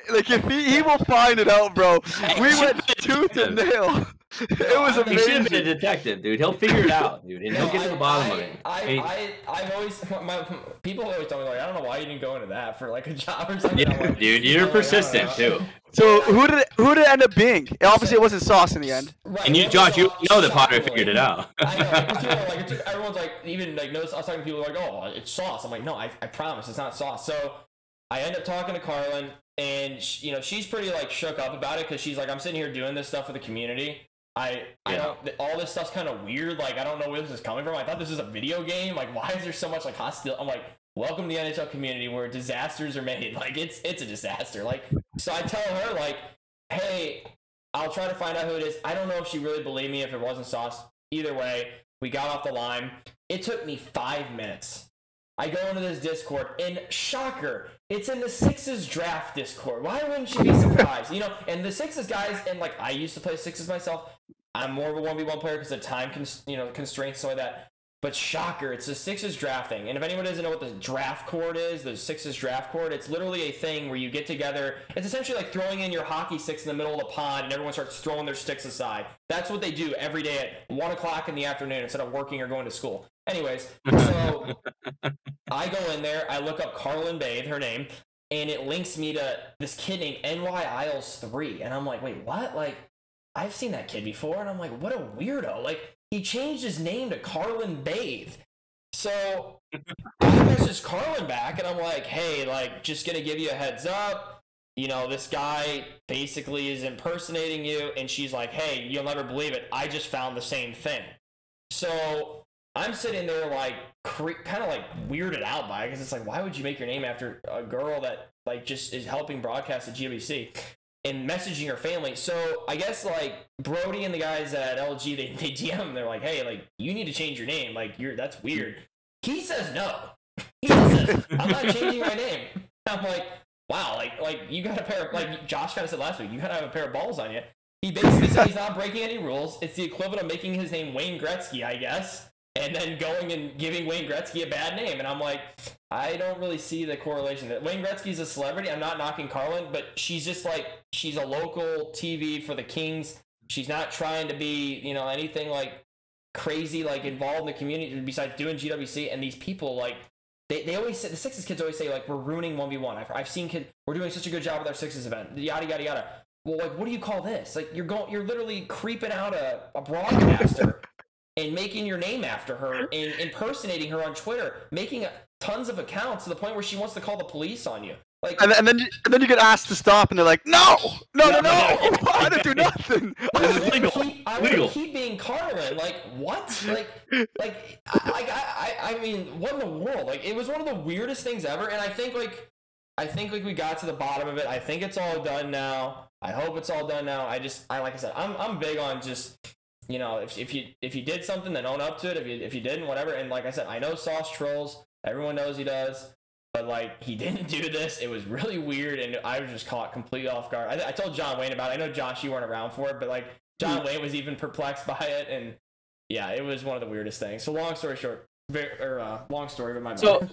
Like, if he will find it out, bro. We went tooth and nail. It was He should have amazing. been a detective, dude. He'll figure it out, dude, and he'll get to the bottom of it. I've always people always tell me like, I don't know why you didn't go into that for like a job or something. Yeah, like, dude, you're persistent too. So who did it end up being? Obviously, it wasn't Sauce in the end. Right, And you, Josh, you know that Padre figured it out. I know. Because, like, everyone's like, even like, notice I was talking to people like, oh, it's Sauce. I'm like, no, I promise it's not Sauce. So I end up talking to Carlin, and she's pretty like shook up about it because she's like, I'm sitting here doing this stuff for the community. I don't, all this stuff's kind of weird. Like, I don't know where this is coming from. I thought this was a video game. Like, why is there so much like hostility? I'm like, welcome to the NHL community where disasters are made. Like, it's a disaster. Like, so I tell her like, hey, I'll try to find out who it is. I don't know if she really believed me if it wasn't Sauce. Either way, we got off the line. It took me 5 minutes. I go into this Discord, and shocker, it's in the Sixers draft Discord. Why wouldn't you be surprised? And the Sixers guys, and like I used to play Sixers myself. I'm more of a 1v1 player because of time constraints, stuff like that. But shocker, it's the Sixers drafting. And if anyone doesn't know what the draft court is, the Sixers draft court, it's literally a thing where you get together. It's essentially like throwing in your hockey sticks in the middle of the pond and everyone starts throwing their sticks aside. That's what they do every day at 1 o'clock in the afternoon instead of working or going to school. Anyways, so I go in there, I look up Carlin Bathe, her name, and it links me to this kid named NY Isles 3. And I'm like, wait, what? Like, I've seen that kid before. And I'm like, what a weirdo. Like, he changed his name to Carlin Bathe. So I message Carlin back, and I'm like, hey, like, just going to give you a heads up. This guy basically is impersonating you. And she's like, hey, you'll never believe it. I just found the same thing. So I'm sitting there, like, kind of, like, weirded out by it. Because it's like, why would you make your name after a girl that, like, just is helping broadcast at GWC? And messaging her family. So I guess like Brody and the guys at LG, they DM him. They're like, hey, like, you need to change your name. Like, that's weird. He says no. He says, I'm not changing my name. I'm like, wow, like you got a pair of, like Josh kind of said last week, you gotta have a pair of balls on you. He basically said he's not breaking any rules. It's the equivalent of making his name Wayne Gretzky, I guess, and then going and giving Wayne Gretzky a bad name. And I'm like, I don't really see the correlation. That Wayne Gretzky's a celebrity. I'm not knocking Carlin, but she's just like, she's a local TV for the Kings. She's not trying to be, anything like crazy, like involved in the community besides doing GWC. And these people, like, they always say, the Sixers kids always say, like, we're ruining 1v1. I've seen kids, we're doing such a good job with our Sixers event, yada, yada, yada. Well, like, what do you call this? Like, you're literally creeping out a broadcaster and making your name after her and impersonating her on Twitter, making tons of accounts to the point where she wants to call the police on you. Like, and then you get asked to stop, and they're like, no. I didn't do nothing. I would keep being Carlin. Like, what? I mean, what in the world? Like, it was one of the weirdest things ever. And I think we got to the bottom of it. I think it's all done now. I hope it's all done now. Like I said, I'm big on just, if you did something, then own up to it. If you didn't, whatever. And like I said, I know Sauce trolls. Everyone knows he does. But, like, he didn't do this. It was really weird, and I was just caught completely off guard. I told John Wayne about it. I know, Josh, you weren't around for it, but, like, John Wayne was even perplexed by it, and, yeah, it was one of the weirdest things. So, long story short, long story, but my So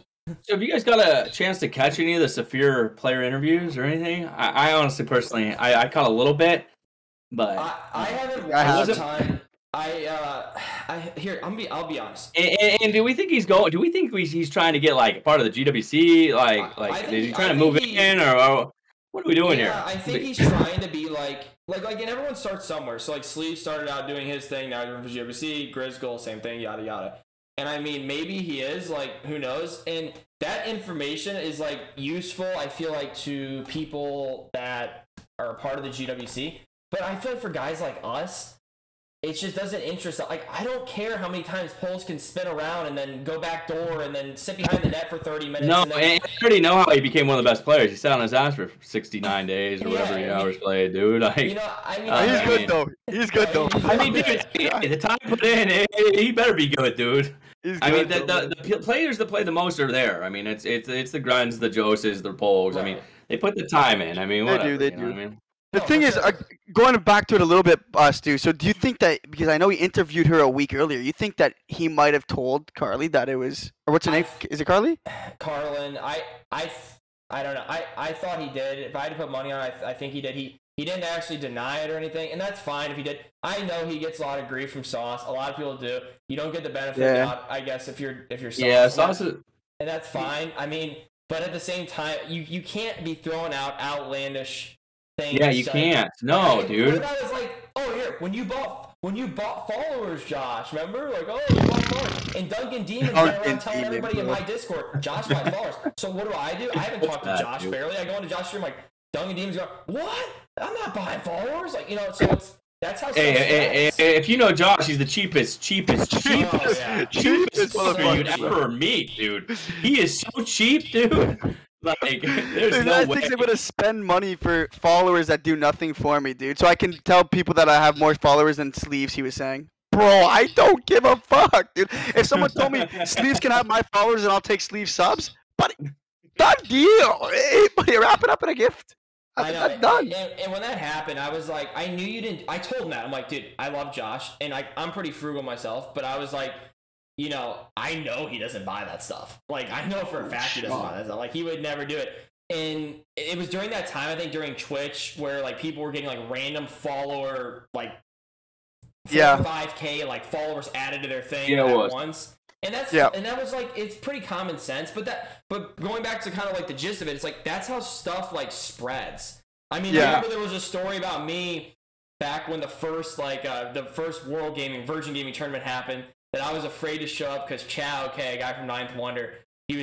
have you guys got a chance to catch any of the Saphir player interviews or anything? I honestly, personally, I caught a little bit, but... I haven't watched time. I'll be honest. And do we think he's going? Do we think he's trying to get like part of the GWC? Is he trying to move in, or what are we doing here? I think he's trying to be like, and everyone starts somewhere. So like Sleeve started out doing his thing. Now he's going for GWC. Grizz same thing. Yada yada. And I mean, maybe he is, like, who knows? And that information is like useful, I feel like, to people that are a part of the GWC. But I feel like for guys like us, it just doesn't interest us. Like, I don't care how many times Poles can spin around and then go back door and then sit behind the net for 30 minutes. No, and I already know how he became one of the best players. He sat on his ass for 69 days or whatever hours played, dude. Like, he's good though. He's good though. I mean, dude, the time put in, he better be good, dude. I mean, the players that play the most are there. I mean, it's the Gruns, the Joses, the Poles. I mean, they put the time in. I mean, whatever. They do. You know what I mean? The No, thing for is, sure. going back to it a little bit, Stu. So do you think that, because I know he interviewed her a week earlier, you think that he might have told Carly that it was, or what's her name? Is it Carly? Carlin, I don't know. I thought he did. If I had to put money on it, I think he did. He didn't actually deny it or anything, and that's fine if he did. I know he gets a lot of grief from Sauce. A lot of people do. You don't get the benefit of the doubt, I guess, if you're Sauce. Yeah, Sauce is... And that's fine. I mean, but at the same time, you can't be throwing out outlandish things. Yeah, you can't. No, dude. I was like, oh, here, when you bought followers, Josh, remember? Like, oh, you bought followers. And Duncan Demon went around telling everybody in my Discord, Josh buys followers. So what do? I haven't talked to Josh barely. I go into Josh's room like, Duncan Demon's going, what? I'm not buying followers. Like, so that's how. Hey, if you know Josh, he's the cheapest motherfucker you'd ever meet, dude. He is so cheap, dude. Like, there's no way. I'm gonna spend money for followers that do nothing for me, dude. So I can tell people that I have more followers than Sleeves. He was saying, bro, I don't give a fuck, dude. If someone told me Sleeves can have my followers and I'll take Sleeves subs, but done deal. Hey, buddy, wrap it up in a gift. I know. I'm done. And when that happened, I was like, I knew you didn't. I told Matt, I'm like, dude, I love Josh, and I'm pretty frugal myself, but I was like, I know he doesn't buy that stuff. Like, I know for a fact he doesn't buy that stuff. Like, he would never do it. And it was during that time, I think, during Twitch, where like people were getting like random follower, like 5K like followers added to their thing at once. And that was like, it's pretty common sense, but going back to kind of like the gist of it, it's like that's how stuff like spreads. I mean, I remember there was a story about me back when the first World Gaming Virgin Gaming tournament happened, that I was afraid to show up because Chow, a guy from Ninth Wonder,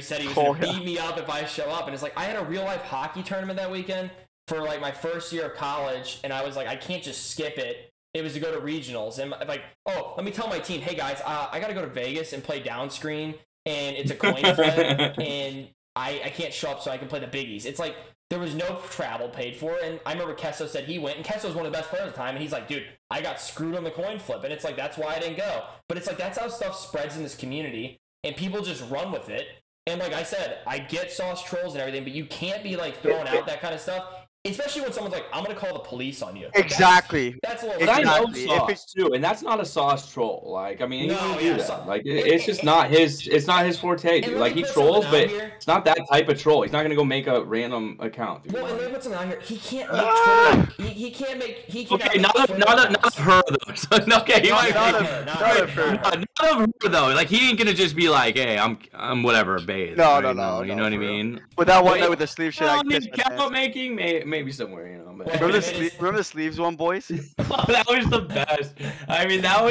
said he was gonna beat me up if I show up, and it's like I had a real life hockey tournament that weekend for like my first year of college, and I was like, I can't just skip it. It was to go to regionals, and like, oh, let me tell my team, hey guys, I got to go to Vegas and play downscreen, and it's a coin flip, and I can't show up so I can play the biggies. It's like there was no travel paid for, and I remember Kesso said he went, and Kesso was one of the best players at the time, and he's like, dude, I got screwed on the coin flip, and it's like that's why I didn't go. But it's like that's how stuff spreads in this community, and people just run with it. And like I said, I get Sauce trolls and everything, but you can't be like throwing out that kind of stuff. Especially when someone's like, I'm going to call the police on you. Exactly. That's a little... But I know Sauce, too, and that's not a Sauce troll. Like, I mean, it's just not his... It's not his forte, dude. Like, he trolls, but it's not that type of troll. He's not going to go make a random account, dude. Well, and then what's out here? He can't make Twitter. He can't make... Okay, not of her, though. Okay, not of her, though. Like, he ain't going to just be like, hey, I'm whatever, babe. No. You know what I mean? With that one night with the sleeve shit, I mean, account making, maybe somewhere, you know. But remember the sleeves one, boys? Oh, that was the best. I mean, that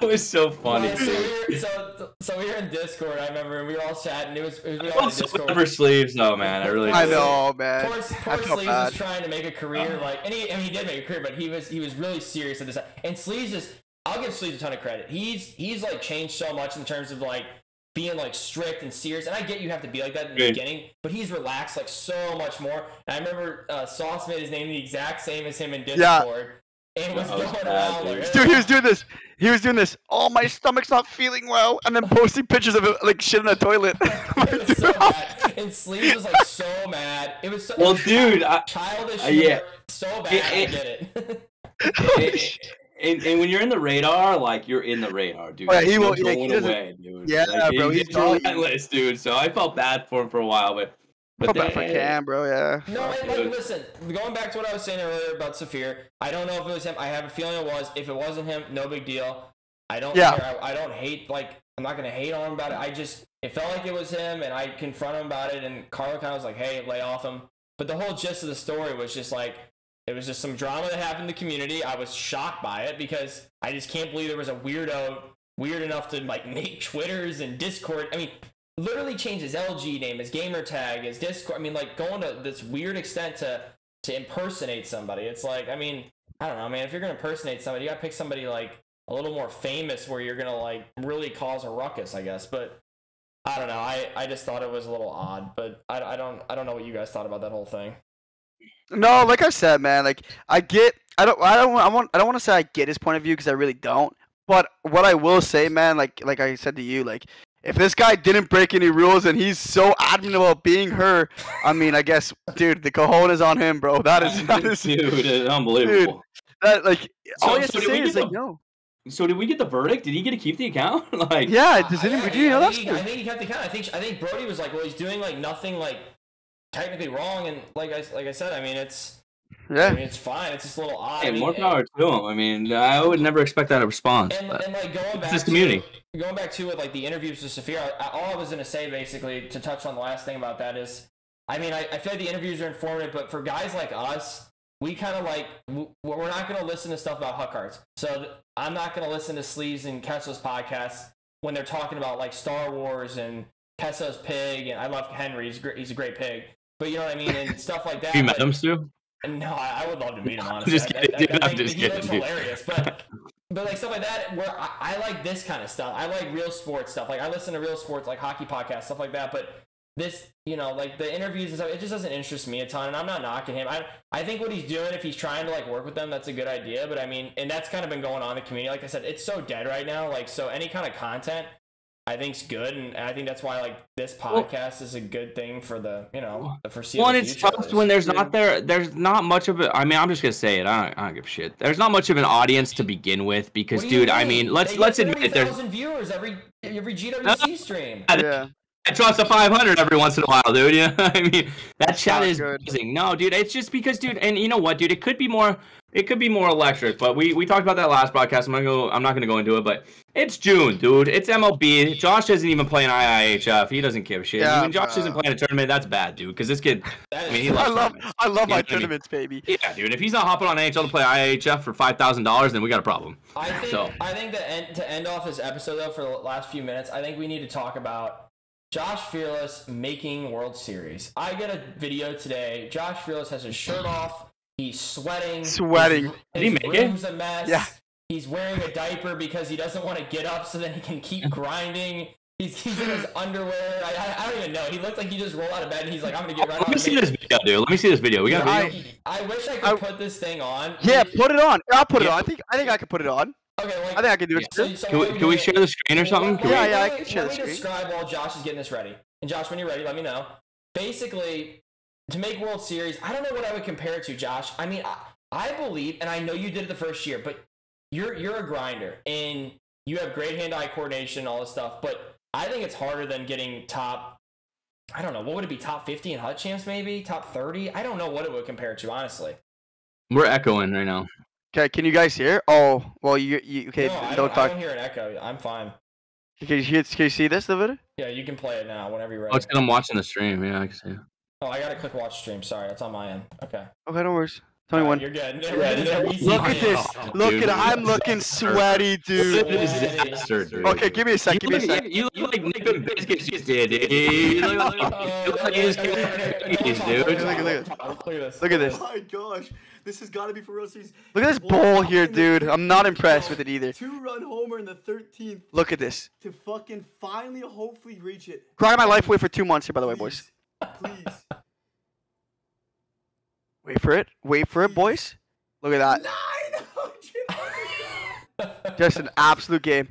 was so funny. So we were in Discord. I remember we were all chatting. We I all in felt Discord. for Sleeves, though, man. I know, man. Poor Sleeves was trying to make a career, and he did make a career, but he was really serious at this time. And Sleeves I'll give Sleeves a ton of credit. He's like changed so much in terms of like being like strict and serious, and I get you have to be like that in the beginning, but he's relaxed like so much more. And I remember Sauce made his name the exact same as him in Discord, and was going around like, dude, he was doing this. Oh, my stomach's not feeling well, and then posting pictures of it like shit in the toilet. It was so bad. And Sleeves was like so mad. It was so childish. So bad. I get it. And when you're in the radar, like you're in the radar, dude. Yeah, he won't going away, dude. Yeah, like, bro, he's relentless, dude. So I felt bad for him for a while, but bad for Cam, bro. Yeah. No, and like, listen, going back to what I was saying earlier about Saphir, I don't know if it was him. I have a feeling it was. If it wasn't him, no big deal. I don't care. I don't hate. Like, I'm not gonna hate on him about it. It felt like it was him, and I confronted him about it, and Carlo kind of was like, "Hey, lay off him." But the whole gist of the story was just like, it was just some drama that happened in the community. I was shocked by it because I just can't believe there was a weirdo weird enough to like make Twitters and Discord. I mean, literally change his LG name, his gamer tag, his Discord. I mean, like going to this weird extent to impersonate somebody. It's like, I mean, I don't know, man. If you're gonna impersonate somebody, you gotta pick somebody like a little more famous where you're gonna like really cause a ruckus, I guess. But I don't know. I just thought it was a little odd. But I don't know what you guys thought about that whole thing. No, like I said, man, like I don't want to say I get his point of view because I really don't. But what I will say, man, like I said to you, like if this guy didn't break any rules and he's so adamant about being her, I mean, I guess, dude, the cojones on him, bro. That is dude, it's unbelievable. Dude, that like So- all you have so to did say we is get like no. So did we get the verdict? Did he get to keep the account? Like, Yeah, does anyone do you know I that's think he kept the count. I think Brody was like, well, he's doing like nothing like technically wrong, and like I said, I mean it's fine. It's just a little odd. hey, I mean, more power to him. I mean, I would never expect that response. And like going back this community. Going back to with like the interviews with Sophia, all I was gonna say basically to touch on the last thing about that is, I mean, I feel like the interviews are informative, but for guys like us, we kind of like we're not gonna listen to stuff about huck cards. So I'm not gonna listen to Sleeves and Kesso's podcasts when they're talking about like Star Wars and Kesso's pig, and I love Henry. He's a great pig, but you know what I mean, and stuff like that. Have you met him, Stu? No, I would love to meet him. Honestly, just kidding, dude. I'm just he kidding, looks dude. hilarious, but like stuff like that, where I like this kind of stuff. I like real sports stuff. Like I listen to real sports, like hockey podcasts, stuff like that. But this, you know, like the interviews and stuff, it just doesn't interest me a ton. And I'm not knocking him. I think what he's doing, if he's trying to like work with them, that's a good idea. But I mean, and that's kind of been going on in the community. Like I said, it's so dead right now. Like, so any kind of content, I think's good, and I think that's why like this podcast is a good thing for the, you know, the foreseeable Well, and it's future. tough when there's not much of it. I mean, I'm just gonna say it. I don't give a shit. There's not much of an audience to begin with because, What do you dude, I mean? mean, let's admit it. There's 1,000 viewers every GWC stream. Yeah. I trust a 500 every once in a while, dude. You know what I mean? That chat Not is good. amazing. No, dude, it's just because, dude, and you know what, dude, it could be more electric, but we talked about that last broadcast. I'm not gonna go into it, but it's June, dude. It's MLB. Josh isn't even playing IIHF. He doesn't give a shit. Yeah, When Josh isn't playing a tournament, that's bad, dude. Because this kid, I mean, he loves tournaments. I love You know my what I mean? tournaments, baby. Yeah, dude. If he's not hopping on NHL to play IIHF for $5,000, then we got a problem. I think that to end off this episode though, for the last few minutes, I think we need to talk about Josh Fearless making World Series. I get a video today. Josh Fearless has his shirt off. He's sweating. Sweating. Did he make it? room's a mess. Yeah. He's wearing a diaper because he doesn't want to get up so then he can keep grinding. He's in his underwear. I don't even know. He looked like he just rolled out of bed and he's like, I'm going to get right on. Let me see this video, dude. Let me see this video. We got a video. I wish I could put this thing on. Yeah, put it on. I'll put it on. I think I can put it on. Okay, like, I think I can do it. So Can we share the screen or something? Can we- Yeah, I can share the Let me screen. describe while Josh is getting this ready. And Josh, when you're ready, let me know. Basically, to make World Series, I don't know what I would compare it to, Josh. I mean, I believe, and I know you did it the first year, but you're a grinder, and you have great hand-eye coordination and all this stuff, but I think it's harder than getting top, I don't know, what would it be, top 50 in HUT champs maybe? Top 30? I don't know what it would compare to, honestly. We're echoing right now. Okay, can you guys hear? Oh, well, you okay? No, I don't talk. don't hear an echo. I'm fine. Can you see this, the video? Yeah, you can play it now whenever you're ready. Oh, it's because I'm watching the stream. Yeah, I can see it. Oh, I gotta click watch stream. Sorry, that's on my end. Okay. Okay, no worries. Tell me when. You're good. Look at this. Look Dude. at I'm looking sweaty, dude. Disaster, dude. Okay, give me a sec. Give me a sec. You look like NippinBiscuits just did, dude. You look like you just cookies, dude. Look at this. Oh my gosh, this has got to be for real series. Look at this bowl here, dude. I'm not impressed with it either. 2-run homer in the 13th Look at this. to fucking finally, hopefully reach it. Grinding my life away for 2 months here, by the way, boys. Please. Wait for it. Wait for it, boys. Look at that. 900. Just an absolute game.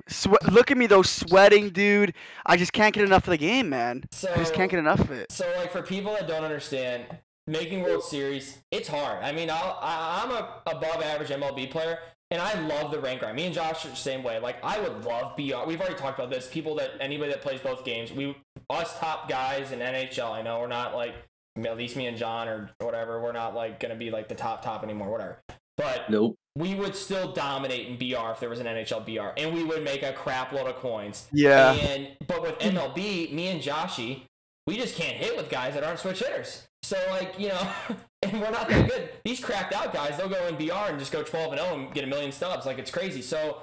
Look at me, though, sweating, dude. I just can't get enough of the game, man. I just can't get enough of it. So, like, for people that don't understand, making World Series, it's hard. I mean, I'm a above average MLB player, and I love the rank grind. Me and Josh are the same way. Like, I would love BR. We've already talked about this. Anybody that plays both games, us top guys in NHL, I know we're not like, at least me and John or whatever, we're not like going to be like the top anymore, whatever. But Nope. we would still dominate in BR if there was an NHL BR, and we would make a crap load of coins. Yeah. But with MLB, me and Joshy, we just can't hit with guys that aren't switch hitters. So, like, you know, and we're not that good. These cracked out guys, they'll go in BR and just go 12-0 and get 1 million stubs. Like, it's crazy. So,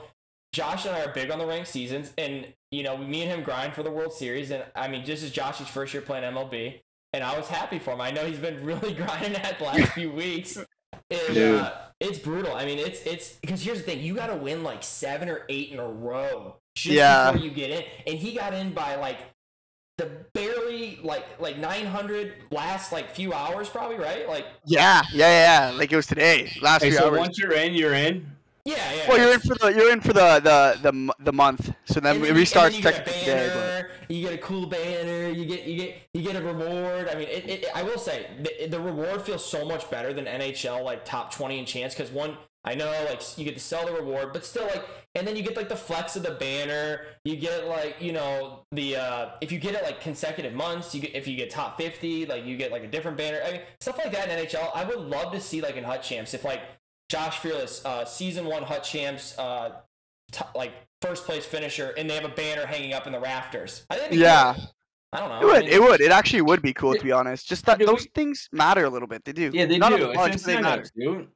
Josh and I are big on the ranked seasons, and, you know, me and him grind for the World Series. And, I mean, this is Joshy's first year playing MLB, and I was happy for him. I know he's been really grinding at the last few weeks. And, it's brutal. I mean, it's because here's the thing. You got to win, like, 7 or 8 in a row just before you get in. And he got in by, like, the barely like 900 last like few hours probably, right? Like Yeah. Like it was today. Last few so hours. once you're in, you're in. Yeah. Well, you're in for the month. So then it restarts technically today. you get a cool banner, you get a reward. I mean, I will say the reward feels so much better than NHL like top 20 in chance, because one, I know like you get to sell the reward, but still like, and then you get like the flex of the banner. You get like, you know, the if you get it like consecutive months, if you get top 50, like you get like a different banner. I mean, stuff like that in NHL. I would love to see like in Hut Champs, if like JoshFearless season 1 Hut Champs like first place finisher, and they have a banner hanging up in the rafters. I think cool. I don't know. It would. It actually would be cool, to be honest. Just that those things matter a little bit. They do. Yeah, they Not do. as much, It's they matter. dude.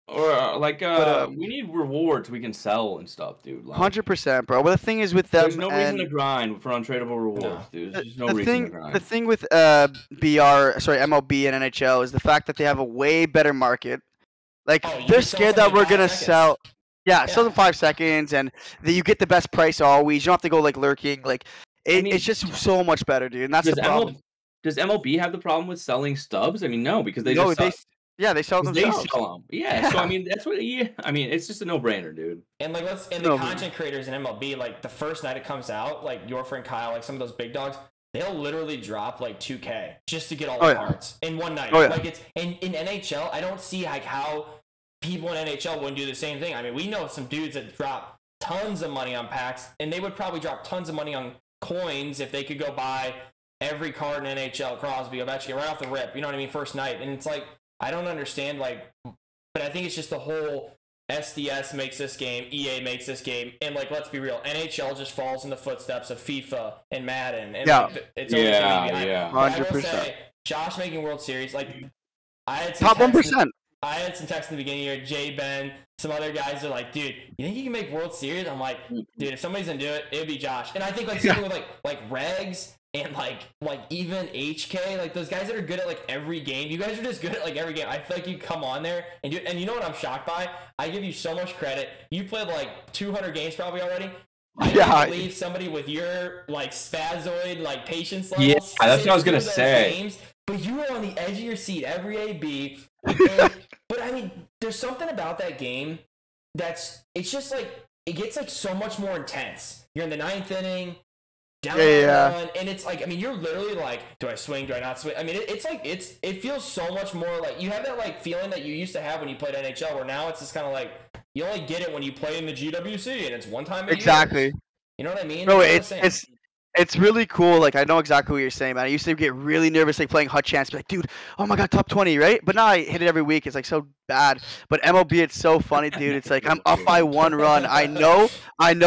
Or we need rewards we can sell and stuff, dude. 100%, bro. But the thing is with them, there's no reason to grind for untradeable rewards, dude. There's no reason to grind. The thing with MLB and NHL is the fact that they have a way better market. Like they're scared that we're gonna sell. Yeah, sell them 5 seconds, and you get the best price always. You don't have to go like lurking. Like it's just so much better, dude. And that's the problem. Does MLB have the problem with selling stubs? I mean, no, because they they sell them. They sell them. Yeah, so I mean, that's what. Yeah, I mean, it's just a no-brainer, dude. And like, the content creators in MLB, like the first night it comes out, like your friend Kyle, like some of those big dogs, they'll literally drop like 2K just to get all the cards in one night. Like it's in NHL, I don't see like how people in NHL wouldn't do the same thing. I mean, we know some dudes that drop tons of money on packs, and they would probably drop tons of money on coins if they could go buy every card in NHL, Crosby, Ovechkin, right off the rip. You know what I mean? First night, and it's like, I don't understand, like, but I think it's just the whole SDS makes this game, EA makes this game, and like, let's be real, NHL just falls in the footsteps of FIFA and Madden, and like, it's always gonna be behind. 100%. I will say, Josh making World Series, like, I had top 1%. I had some texts in the beginning here. Jay, Ben, some other guys are like, dude, you think you can make World Series? I'm like, dude, if somebody's gonna do it, it'd be Josh. And I think like something with like Regs and like even HK, like those guys that are good at like every game. You guys are just good at like every game. I feel like you come on there and do it. And you know what I'm shocked by? I give you so much credit. You played like 200 games probably already. I can't believe somebody with your like spazoid like patience level. Yeah, that's what I was gonna say. Games, but you were on the edge of your seat every AB. But I mean, there's something about that game it's just like, it gets like so much more intense. You're in the 9th inning, down one, and it's like, I mean, you're literally like, do I swing, do I not swing? I mean, it's like, it feels so much more like, you have that like feeling that you used to have when you played NHL, where now it's just kind of like, you only get it when you play in the GWC, and it's one time a year. You know what I mean? No, it's really cool. Like, I know exactly what you're saying, man. I used to get really nervous, like playing Hut Champs, be like, dude, oh my god, top 20, right? But now I hit it every week. It's like so bad. But MLB, it's so funny, dude. It's like I'm up by 1 run. I know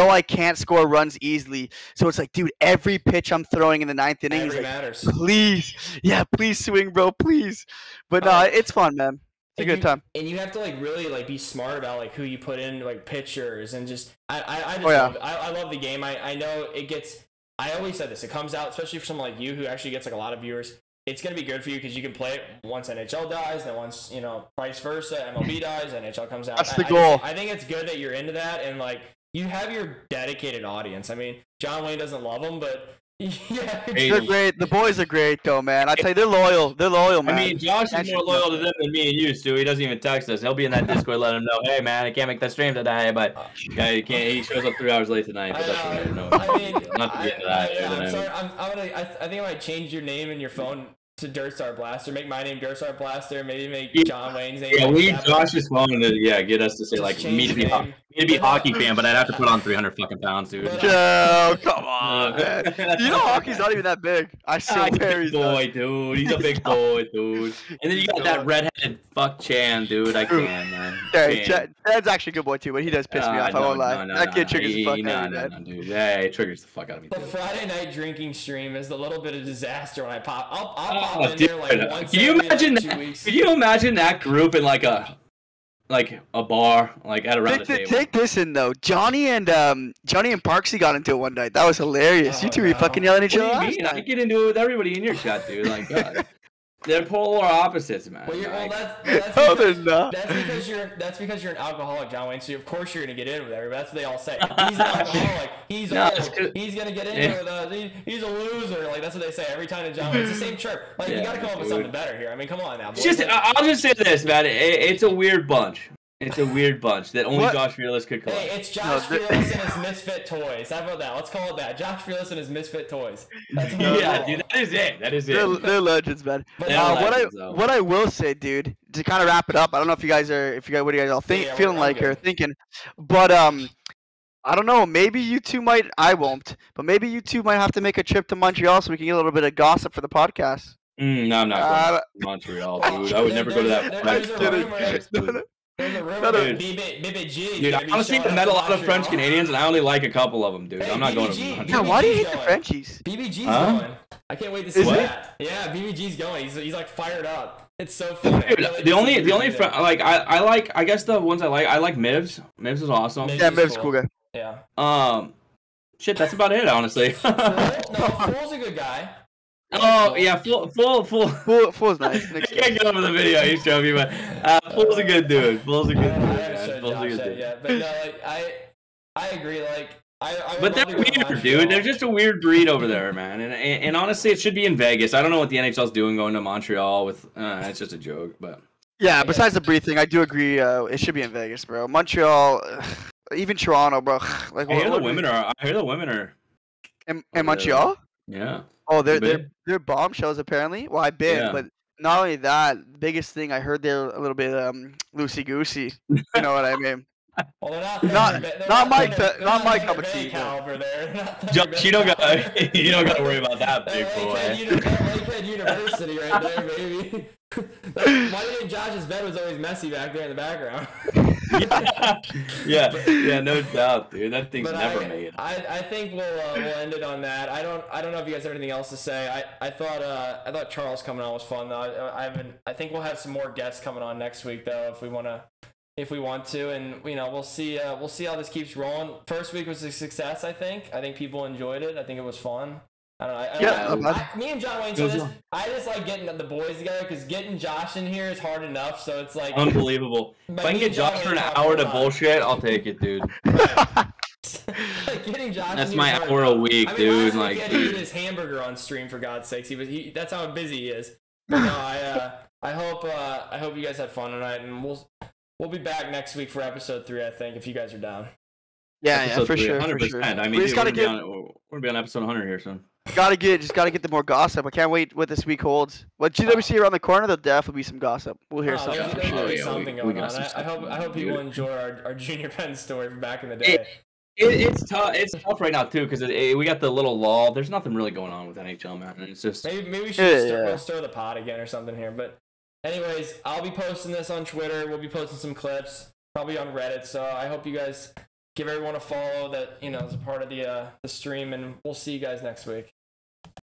I can't score runs easily. So it's like, dude, every pitch I'm throwing in the 9th inning is like, matters. Please swing, bro, please. But no, it's fun, man. It's a good time. And you have to like really like be smart about like who you put in like pitchers, and just I love the game. I know it gets. I always said this. It comes out, especially for someone like you who actually gets like a lot of viewers. It's gonna be good for you because you can play it once NHL dies, then once vice versa, MLB dies, NHL comes out. That's the goal. I think it's good that you're into that, and like you have your dedicated audience. I mean, John Wayne doesn't love them, but yeah, they're great. The boys are great, though, man. I tell you, they're loyal. They're loyal, man. I mean, Josh is more loyal to them than me and you, Stu. He doesn't even text us. He'll be in that Discord, letting him know, hey, man, I can't make that stream today, but yeah, you can't. He shows up 3 hours late tonight. But that's what I know. I mean, not to get into that. I'm sorry. I think I might change your name in your phone to Dirtstar Blaster. Make my name Dirtstar Blaster. Maybe make John Wayne's name. Yeah, we need Josh's phone to get us to say like me to be hockey fan, but I'd have to put on 300 fucking pounds, dude. Oh, come on, man. You know hockey's not even that big. I swear he's a big boy, dude. He's a big boy, dude. And then you got that redheaded fuck Chan, dude. I can't, man. Yeah, Chan's actually a good boy too, but he does piss me off. I won't lie. That kid triggers the fuck out of me, man. Dude. Yeah, it triggers the fuck out of me. The Friday night drinking stream is a little bit of disaster when I pop. I'll pop in there like once every 2 weeks. Can you imagine that group in like a bar, like at around the table? Take this in though. Johnny and Parksy got into it one night. That was hilarious. You two were fucking yelling at each other. What do you mean? I get into it with everybody in your chat, dude. Like, God. They're polar opposites, man. Well, that's because you're an alcoholic, John Wayne. So of course you're gonna get in with everybody. That's what they all say. He's an alcoholic. He's old. He's gonna get in with us. He's a loser. Like that's what they say every time to John Wayne. It's the same chirp. Like you gotta come up with something better here. I mean, come on now. Boys. I'll just say this, man. It's a weird bunch. It's a weird bunch that only Josh Fearless could collect. Hey, it's Josh Fearless and his misfit toys. How about that? Let's call it that. Josh Fearless and his misfit toys. That's Dude, that is it. That is it. They're legends, man. But What I will say, dude, to kind of wrap it up, I don't know if you guys what you guys all feeling like or thinking, but I don't know. Maybe you two might. I won't, but maybe you two might have to make a trip to Montreal so we can get a little bit of gossip for the podcast. No, I'm not going to Montreal, dude. I would never go to that. There's a rumor that BBG. Dude, I honestly met a lot of French Canadians, and I only like a couple of them, dude. I'm not going to Montreal. Yeah, why do you hate the Frenchies? BBG's going. I can't wait to see that. Yeah, BBG's going. He's like fired up. It's so funny. Dude, the only like I guess the ones I like Mivs. Mivs is awesome. Yeah, Mivs cool guy. Yeah. Shit, that's about it, honestly. Fool's a good guy. Oh yeah, Fool's nice. I can't get over the video you showed me, but Fool's a good dude. Fool's a good dude. Fool's a good dude. Yeah, but no, like I agree. Like but they're weird, dude. They're just a weird breed over there, man. And honestly, it should be in Vegas. I don't know what the NHL's doing going to Montreal with. It's just a joke, but. Yeah, besides the breed thing, I do agree. It should be in Vegas, bro. Montreal, even Toronto, bro. Like, I hear the women are. In Montreal? Yeah. Oh, they're bombshells apparently. Well, I've been, but not only that, the biggest thing I heard they're a little bit loosey goosey. You know what I mean? Well, not my cup of tea. Josh, you don't got to worry about that, big boy. Lakehead University right there, baby. Why do you think Josh's bed was always messy back there in the background? yeah, no doubt, dude. That thing's never made. I think we'll end it on that. I don't know if you guys have anything else to say. I thought Charles coming on was fun though. I think we'll have some more guests coming on next week though if we want to, and we'll see how this keeps rolling. First week was a success. I think people enjoyed it. I think it was fun. I don't know. Me and John Wayne said this. I just like getting the boys together because getting Josh in here is hard enough. So it's like unbelievable. If I can get Josh for an hour to bullshit, I'll take it, dude. Like getting Josh. That's my hour a week, dude. Last like, week he had to eat his hamburger on stream for God's sakes. That's how busy he is. But no, I hope you guys had fun tonight, and we'll be back next week for episode 3. I think if you guys are down. Yeah, for sure. 100%. I mean, we're gonna be on episode 100 here soon. Gotta get the more gossip. I can't wait what this week holds. What GWC around the corner, there'll definitely be some gossip. We'll hear something for sure. Be something going on. I hope people enjoy our Junior Penn story from back in the day. It's tough. It's tough right now too because we got the little lull. There's nothing really going on with NHL, man. It's just maybe we should stir the pot again or something here. But anyways, I'll be posting this on Twitter. We'll be posting some clips, probably on Reddit. So I hope you guys give everyone a follow that is a part of the stream, and we'll see you guys next week.